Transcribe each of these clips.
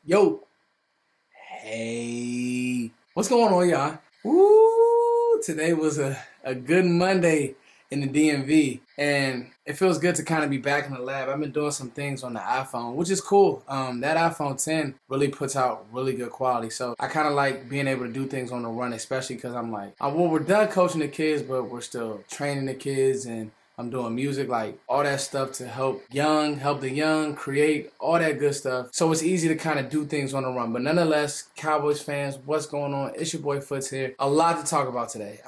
Yo, hey, what's going on, y'all? Woo, today was a good Monday in the DMV, and it feels good to kind of be back in the lab. I've been doing some things on the iPhone, which is cool. That iPhone 10 really puts out really good quality, so I kind of like being able to do things on the run, especially because I'm like, well, we're done coaching the kids, but we're still training the kids and I'm doing music, like all that stuff to help the young, create all that good stuff. So it's easy to kind of do things on the run. But nonetheless, Cowboys fans, what's going on? It's your boy Foots here. A lot to talk about today.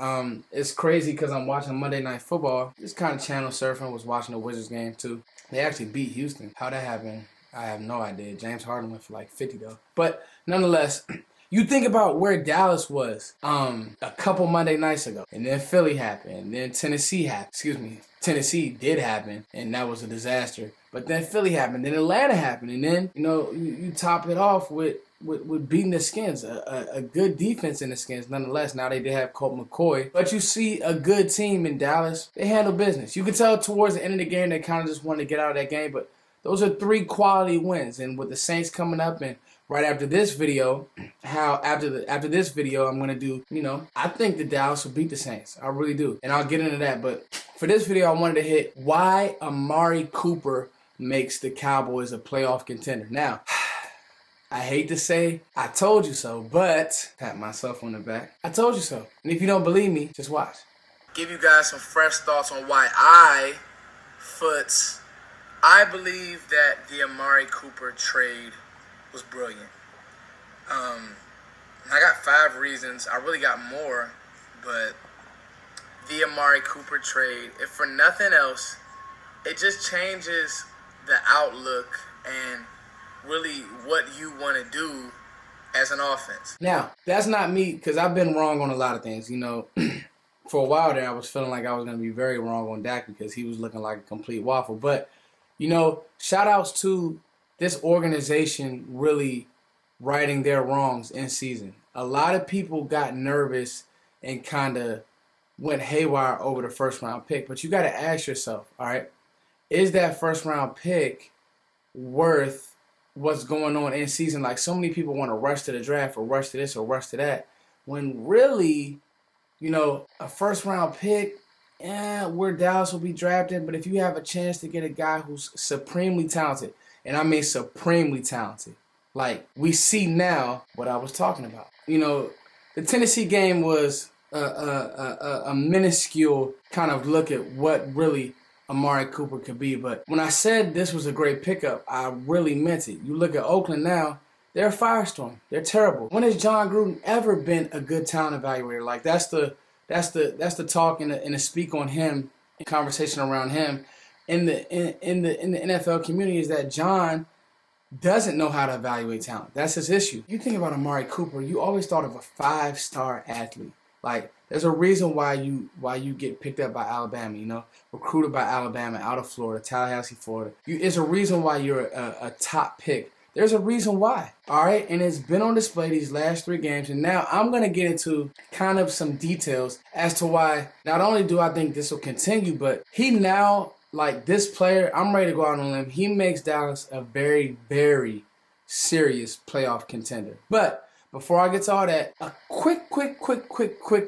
It's crazy because I'm watching Monday Night Football. Just kind of channel surfing, was watching the Wizards game too. They actually beat Houston. How that happened, I have no idea. James Harden went for like 50 though. But nonetheless, you think about where Dallas was a couple Monday nights ago, and then Philly happened, and then Tennessee happened. Tennessee did happen, and that was a disaster. But then Philly happened, then Atlanta happened, and then you top it off with beating the Skins, a good defense in the Skins. Nonetheless, now they did have Colt McCoy, but you see a good team in Dallas. They handle business. You could tell towards the end of the game they kind of just wanted to get out of that game, but those are 3 quality wins. And with the Saints coming up, and right after this video, after this video, I'm gonna do, I think the Dallas will beat the Saints. I really do, and I'll get into that. But for this video, I wanted to hit why Amari Cooper makes the Cowboys a playoff contender. Now, I hate to say I told you so, but pat myself on the back. I told you so. And if you don't believe me, just watch. Give you guys some fresh thoughts on why I believe that the Amari Cooper trade was brilliant. I got 5 reasons. I really got more, but the Amari Cooper trade, if for nothing else, it just changes the outlook and really what you want to do as an offense. Now, that's not me, because I've been wrong on a lot of things. For a while there, I was feeling like I was going to be very wrong on Dak because he was looking like a complete waffle. But, shout outs to this organization really righting their wrongs in season. A lot of people got nervous and kind of went haywire over the first round pick. But you got to ask yourself, all right, is that first round pick worth what's going on in season? Like, so many people want to rush to the draft or rush to this or rush to that, when really, a first round pick, where Dallas will be drafted. But if you have a chance to get a guy who's supremely talented, and I mean supremely talented, like we see now what I was talking about. The Tennessee game was a minuscule kind of look at what really Amari Cooper could be. But when I said this was a great pickup, I really meant it. You look at Oakland now, they're a firestorm. They're terrible. When has John Gruden ever been a good talent evaluator? Like that's the talk and the speak on him, conversation around him in the NFL community is that John doesn't know how to evaluate talent. That's his issue. You think about Amari Cooper, you always thought of a 5-star athlete. Like, there's a reason why you get picked up by Alabama, recruited by Alabama out of Florida, Tallahassee, Florida. There's a reason why you're a top pick. There's a reason why, all right? And it's been on display these last 3 games. And now I'm going to get into kind of some details as to why not only do I think this will continue, but he now, like this player, I'm ready to go out on a limb. He makes Dallas a very, very serious playoff contender. But before I get to all that, a quick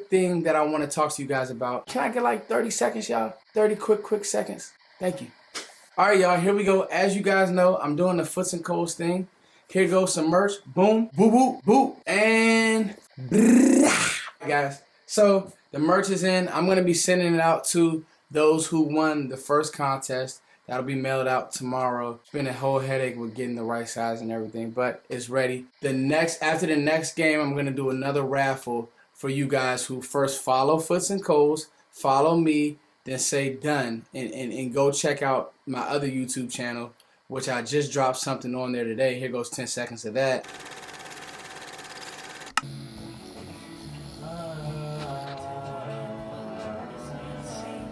thing that I want to talk to you guys about. Can I get like 30 seconds, y'all? 30 quick seconds. Thank you. All right, y'all, here we go. As you guys know, I'm doing the Foots and Coles thing. Here goes some merch. Boom, boo, boo, boo, and guys. So the merch is in. I'm going to be sending it out to those who won the first contest. That'll be mailed out tomorrow. It's been a whole headache with getting the right size and everything, but it's ready. After the next game, I'm going to do another raffle for you guys who first follow Foots and Coles, follow me, then say done, and go check out my other YouTube channel, which I just dropped something on there today. Here goes 10 seconds of that.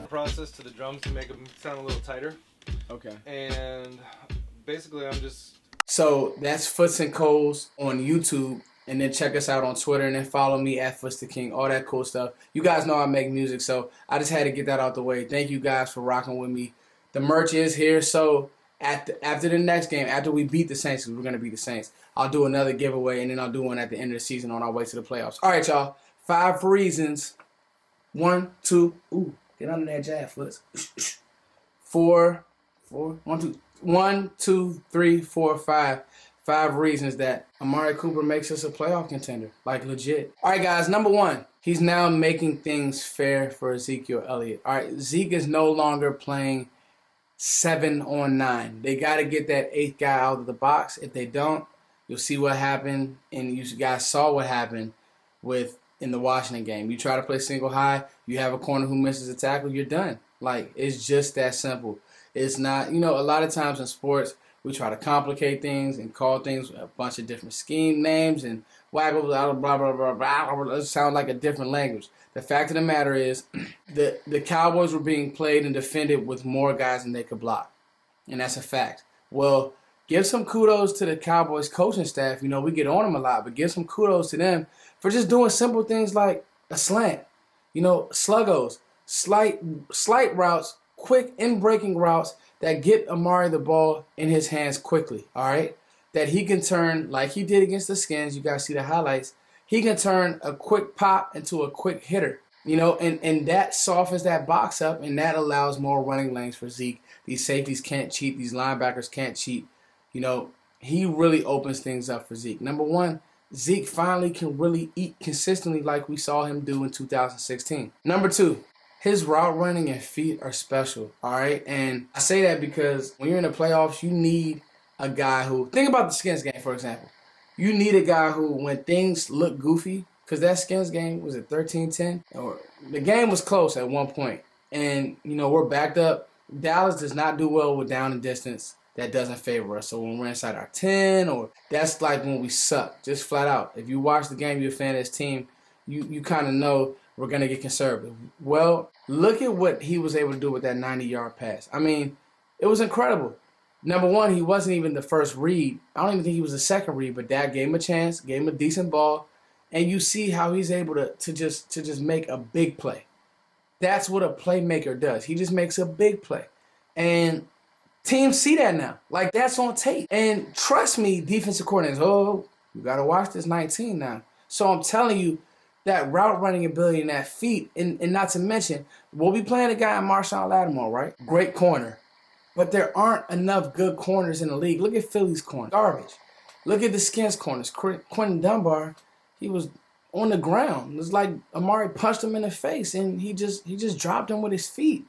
Process to the drums to make them sound a little tighter. Okay. And basically So that's Foots and Coles on YouTube. And then check us out on Twitter, and then follow me at Foots the King, all that cool stuff. You guys know I make music, so I just had to get that out the way. Thank you guys for rocking with me. The merch is here, so After the next game, after we beat the Saints, because we're going to beat the Saints, I'll do another giveaway, and then I'll do one at the end of the season on our way to the playoffs. All right, y'all. 5 reasons. 1, 2. Ooh, get under that jab, Foots. 4. 1, 2, 3, 4, 5. 5 reasons that Amari Cooper makes us a playoff contender. Like, legit. All right, guys. Number 1. He's now making things fair for Ezekiel Elliott. All right, Zeke is no longer playing 7 on 9. They got to get that 8th guy out of the box. If they don't, you'll see what happened, and you guys saw what happened in the Washington game. You try to play single high, you have a corner who misses a tackle, you're done. Like, it's just that simple. It's not, a lot of times in sports, we try to complicate things and call things a bunch of different scheme names and waggle, blah, blah, blah, blah, blah. It sounds like a different language. The fact of the matter is the Cowboys were being played and defended with more guys than they could block. And that's a fact. Well, give some kudos to the Cowboys coaching staff. We get on them a lot, but give some kudos to them for just doing simple things like a slant. Sluggos, slight routes, quick in-breaking routes that get Amari the ball in his hands quickly, all right? That he can turn, like he did against the Skins, you guys see the highlights, he can turn a quick pop into a quick hitter, and that softens that box up, and that allows more running lanes for Zeke. These safeties can't cheat. These linebackers can't cheat. He really opens things up for Zeke. Number 1, Zeke finally can really eat consistently like we saw him do in 2016. Number 2, his route running and feet are special, all right? And I say that because when you're in the playoffs, you need a guy who, think about the Skins game, for example. You need a guy who, when things look goofy, because that Skins game, was it 13-10? Or the game was close at one point. And, we're backed up. Dallas does not do well with down and distance. That doesn't favor us. So when we're inside our 10, or that's like when we suck, just flat out. If you watch the game, you're a fan of this team, you kind of know we're going to get conservative. Well, look at what he was able to do with that 90-yard pass. I mean, it was incredible. Number 1, he wasn't even the first read. I don't even think he was the second read, but Dak gave him a chance, gave him a decent ball, and you see how he's able to just make a big play. That's what a playmaker does. He just makes a big play. And teams see that now. Like, that's on tape. And trust me, defensive coordinators, you got to watch this 19 now. So I'm telling you, that route running ability and that feet, and not to mention, we'll be playing a guy in Marshawn Lattimore, right? Great corner. But there aren't enough good corners in the league. Look at Philly's corner. Garbage. Look at the Skins corners. Quentin Dunbar, he was on the ground. It was like Amari punched him in the face, and he just dropped him with his feet.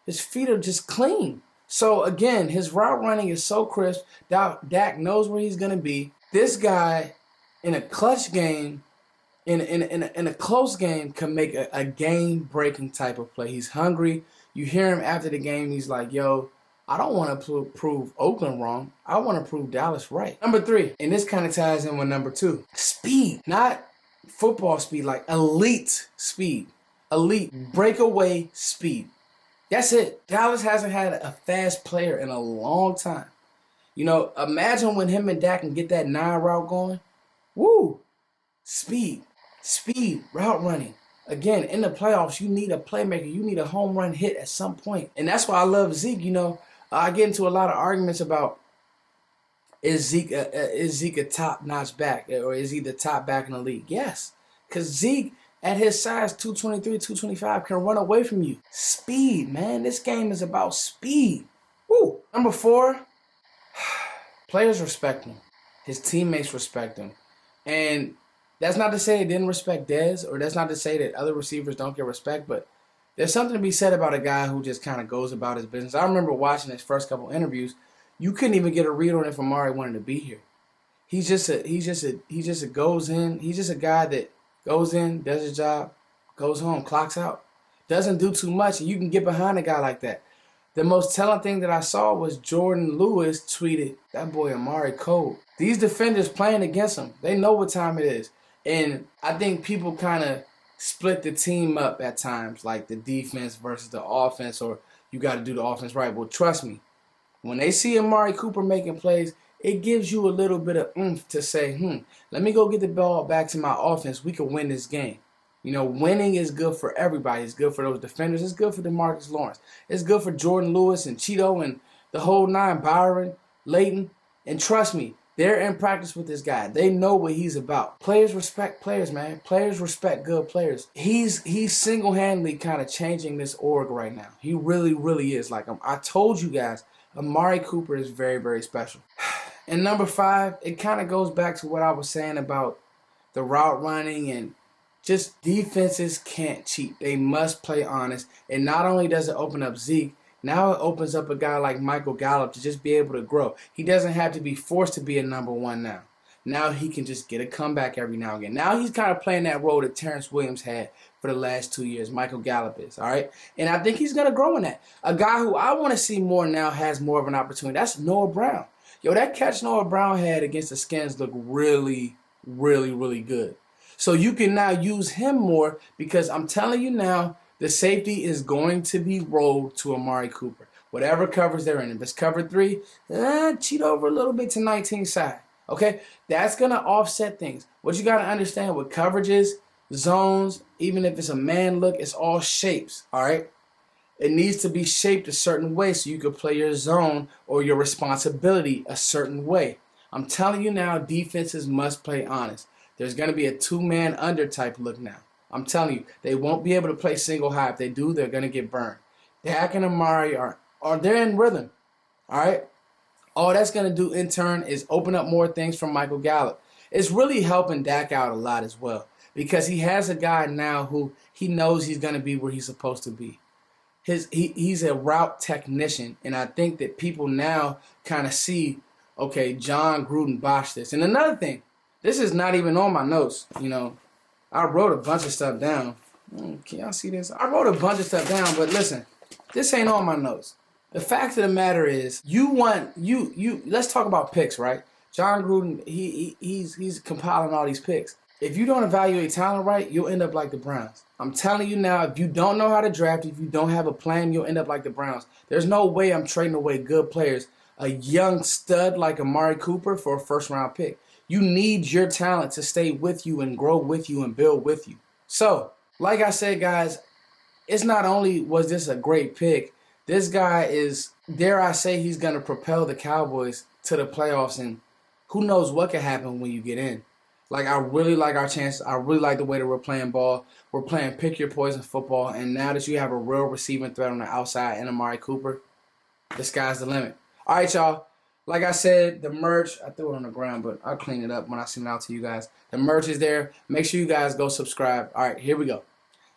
His feet are just clean. So, again, his route running is so crisp. Dak knows where he's going to be. This guy, in a clutch game, in a close game, can make a game-breaking type of play. He's hungry. You hear him after the game. He's like, yo, I don't want to prove Oakland wrong. I want to prove Dallas right. Number 3, and this kind of ties in with number 2, speed. Not football speed, like elite speed. Elite breakaway speed. That's it. Dallas hasn't had a fast player in a long time. Imagine when him and Dak can get that 9 route going. Woo! Speed, route running. Again, in the playoffs, you need a playmaker. You need a home run hit at some point. And that's why I love Zeke. I get into a lot of arguments about is Zeke a top-notch back, or is he the top back in the league? Yes, because Zeke, at his size, 223, 225, can run away from you. Speed, man. This game is about speed. Woo. Number 4, players respect him. His teammates respect him. And that's not to say they didn't respect Dez, or that's not to say that other receivers don't get respect, but there's something to be said about a guy who just kind of goes about his business. I remember watching his first couple interviews. You couldn't even get a read on if Amari wanted to be here. He just goes in. He's just a guy that goes in, does his job, goes home, clocks out. Doesn't do too much, and you can get behind a guy like that. The most telling thing that I saw was Jordan Lewis tweeted, that boy Amari cold. These defenders playing against him, they know what time it is. And I think people kind of split the team up at times, like the defense versus the offense, or you got to do the offense right. Well, trust me, when they see Amari Cooper making plays, it gives you a little bit of oomph to say, let me go get the ball back to my offense. We can win this game. Winning is good for everybody. It's good for those defenders. It's good for DeMarcus Lawrence. It's good for Jordan Lewis and Cheeto the whole nine, Byron, Leighton, and trust me, they're in practice with this guy. They know what he's about. Players respect players, man. Players respect good players. He's single-handedly kind of changing this org right now. He really, really is. Like I told you guys, Amari Cooper is very, very special. And number 5, it kind of goes back to what I was saying about the route running and just defenses can't cheat. They must play honest. And not only does it open up Zeke, now it opens up a guy like Michael Gallup to just be able to grow. He doesn't have to be forced to be a number 1 now. Now he can just get a comeback every now and again. Now he's kind of playing that role that Terrence Williams had for the last 2 years. Michael Gallup is, all right? And I think he's going to grow in that. A guy who I want to see more now has more of an opportunity. That's Noah Brown. Yo, that catch Noah Brown had against the Skins looked really, really, really good. So you can now use him more because I'm telling you now, the safety is going to be rolled to Amari Cooper. Whatever covers they're in. If it's cover 3, cheat over a little bit to 19 side. Okay? That's going to offset things. What you got to understand with coverages, zones, even if it's a man look, it's all shapes. All right? It needs to be shaped a certain way so you can play your zone or your responsibility a certain way. I'm telling you now, defenses must play honest. There's going to be a 2-man under type look now. I'm telling you, they won't be able to play single high. If they do, they're going to get burned. Dak and Amari are they're in rhythm. All right? All that's going to do in turn is open up more things from Michael Gallup. It's really helping Dak out a lot as well because he has a guy now who he knows he's going to be where he's supposed to be. He's a route technician, and I think that people now kind of see, okay, John Gruden botched this. And another thing, this is not even on my notes, you know. I wrote a bunch of stuff down. Can y'all see this? I wrote a bunch of stuff down, but listen, this ain't on my notes. The fact of the matter is, let's talk about picks, right? John Gruden, he's compiling all these picks. If you don't evaluate talent right, you'll end up like the Browns. I'm telling you now, if you don't know how to draft, if you don't have a plan, you'll end up like the Browns. There's no way I'm trading away good players, a young stud like Amari Cooper for a first-round pick. You need your talent to stay with you and grow with you and build with you. So, like I said, guys, it's not only was this a great pick, this guy is, dare I say, he's going to propel the Cowboys to the playoffs, and who knows what could happen when you get in. Like, I really like our chances. I really like the way that we're playing ball. We're playing pick your poison football, and now that you have a real receiving threat on the outside and Amari Cooper, the sky's the limit. All right, y'all. Like I said, the merch, I threw it on the ground, but I'll clean it up when I send it out to you guys. The merch is there. Make sure you guys go subscribe. All right, here we go.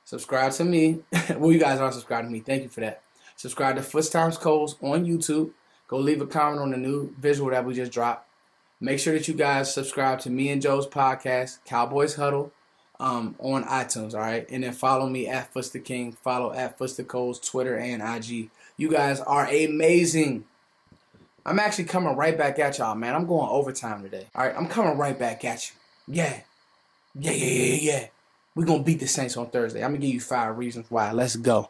Subscribe to me. Well, you guys are subscribed to me. Thank you for that. Subscribe to Foots Times Coles on YouTube. Go leave a comment on the new visual that we just dropped. Make sure that you guys subscribe to me and Joe's podcast, Cowboys Huddle, on iTunes, all right? And then follow me at Foots the King. Follow at Foots the Coles, Twitter and IG. You guys are amazing. I'm actually coming right back at y'all, man. I'm going overtime today. All right, I'm coming right back at you. Yeah. We're going to beat the Saints on Thursday. I'm going to give you 5 reasons why. Let's go.